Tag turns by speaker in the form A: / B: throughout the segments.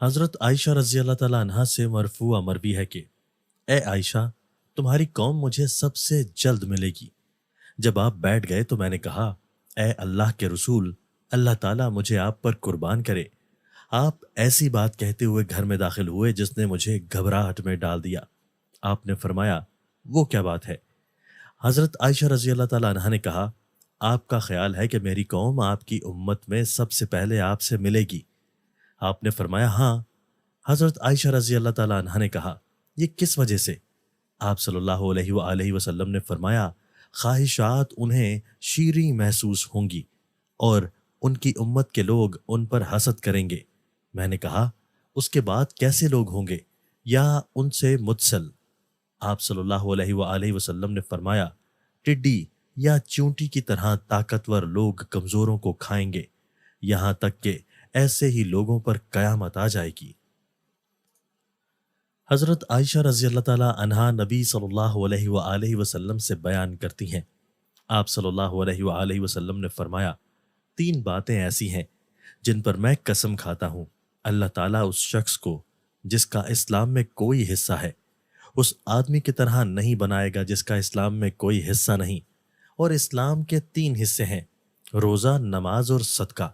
A: حضرت عائشہ رضی اللہ تعالیٰ عنہا سے مرفوع مروی ہے کہ اے عائشہ، تمہاری قوم مجھے سب سے جلد ملے گی۔ جب آپ بیٹھ گئے تو میں نے کہا، اے اللہ کے رسول، اللہ تعالیٰ مجھے آپ پر قربان کرے۔ آپ ایسی بات کہتے ہوئے گھر میں داخل ہوئے جس نے مجھے گھبراہٹ میں ڈال دیا۔ آپ نے فرمایا، وہ کیا بات ہے؟ حضرت عائشہ رضی اللہ تعالیٰ عنہا نے کہا، آپ کا خیال ہے کہ میری قوم آپ کی امت میں سب سے پہلے آپ سے ملے گی؟ آپ نے فرمایا، ہاں۔ حضرت عائشہ رضی اللہ تعالیٰ عنہا نے کہا، یہ کس وجہ سے؟ آپ صلی اللہ علیہ وآلہ وسلم نے فرمایا، خواہشات انہیں شیریں محسوس ہوں گی اور ان کی امت کے لوگ ان پر حسد کریں گے۔ میں نے کہا، اس کے بعد کیسے لوگ ہوں گے یا ان سے متصل؟ آپ صلی اللہ علیہ وآلہ وسلم نے فرمایا، ٹڈی یا چونٹی کی طرح طاقتور لوگ کمزوروں کو کھائیں گے، یہاں تک کہ ایسے ہی لوگوں پر قیامت آ جائے گی۔ حضرت عائشہ رضی اللہ تعالیٰ عنہا نبی صلی اللہ علیہ وآلہ وسلم سے بیان کرتی ہیں، آپ صلی اللہ علیہ وآلہ وسلم نے فرمایا، تین باتیں ایسی ہیں جن پر میں قسم کھاتا ہوں، اللہ تعالیٰ اس شخص کو جس کا اسلام میں کوئی حصہ ہے اس آدمی کی طرح نہیں بنائے گا جس کا اسلام میں کوئی حصہ نہیں۔ اور اسلام کے تین حصے ہیں، روزہ، نماز اور صدقہ۔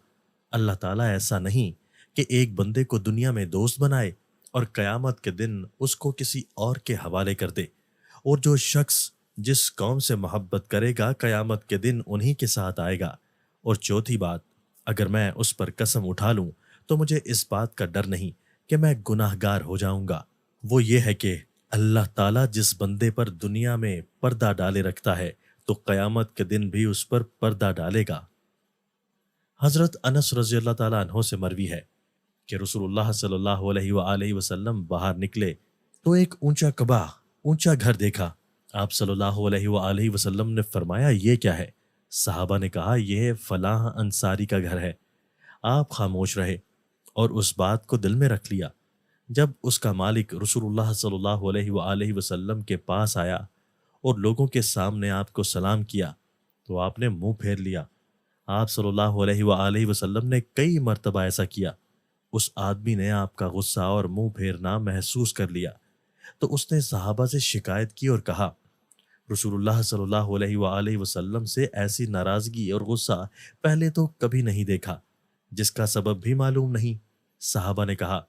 A: اللہ تعالیٰ ایسا نہیں کہ ایک بندے کو دنیا میں دوست بنائے اور قیامت کے دن اس کو کسی اور کے حوالے کر دے، اور جو شخص جس قوم سے محبت کرے گا قیامت کے دن انہی کے ساتھ آئے گا۔ اور چوتھی بات، اگر میں اس پر قسم اٹھا لوں تو مجھے اس بات کا ڈر نہیں کہ میں گناہ گار ہو جاؤں گا، وہ یہ ہے کہ اللہ تعالیٰ جس بندے پر دنیا میں پردہ ڈالے رکھتا ہے تو قیامت کے دن بھی اس پر پردہ ڈالے گا۔ حضرت انس رضی اللہ تعالیٰ عنہ سے مروی ہے کہ رسول اللہ صلی اللہ علیہ وآلہ وسلم باہر نکلے تو ایک اونچا قبا، اونچا گھر دیکھا۔ آپ صلی اللہ علیہ وآلہ وسلم نے فرمایا، یہ کیا ہے؟ صحابہ نے کہا، یہ فلاں انصاری کا گھر ہے۔ آپ خاموش رہے اور اس بات کو دل میں رکھ لیا۔ جب اس کا مالک رسول اللہ صلی اللہ علیہ وآلہ وسلم کے پاس آیا اور لوگوں کے سامنے آپ کو سلام کیا تو آپ نے منہ پھیر لیا۔ آپ صلی اللہ علیہ وآلہ وسلم نے کئی مرتبہ ایسا کیا۔ اس آدمی نے آپ کا غصہ اور منہ پھیرنا محسوس کر لیا تو اس نے صحابہ سے شکایت کی اور کہا، رسول اللہ صلی اللہ علیہ وآلہ وسلم سے ایسی ناراضگی اور غصہ پہلے تو کبھی نہیں دیکھا، جس کا سبب بھی معلوم نہیں۔ صحابہ نے کہا،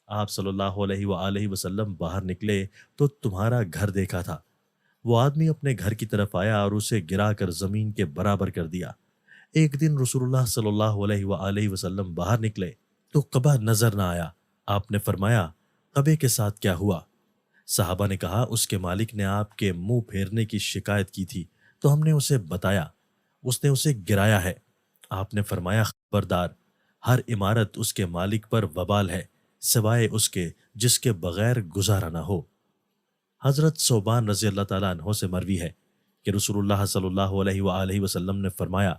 A: آپ صلی اللہ علیہ وآلہ وسلم باہر نکلے تو تمہارا گھر دیکھا تھا۔ وہ آدمی اپنے گھر کی طرف آیا اور اسے گرا کر زمین کے برابر کر دیا۔ ایک دن رسول اللہ صلی اللہ علیہ وآلہ وسلم باہر نکلے تو قبا نظر نہ آیا۔ آپ نے فرمایا، قبے کے ساتھ کیا ہوا؟ صحابہ نے کہا، اس کے مالک نے آپ کے منہ پھیرنے کی شکایت کی تھی تو ہم نے اسے بتایا، اس نے اسے گرایا ہے۔ آپ نے فرمایا، خبردار، ہر عمارت اس کے مالک پر وبال ہے سوائے اس کے جس کے بغیر گزارا نہ ہو۔ حضرت ثوبان رضی اللہ تعالیٰ عنہ سے مروی ہے کہ رسول اللہ صلی اللہ علیہ وآلہ وسلم نے فرمایا،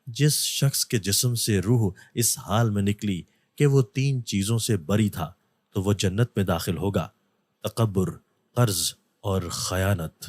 A: جس شخص کے جسم سے روح اس حال میں نکلی کہ وہ تین چیزوں سے بری تھا تو وہ جنت میں داخل ہوگا، تکبر، قرض اور خیانت۔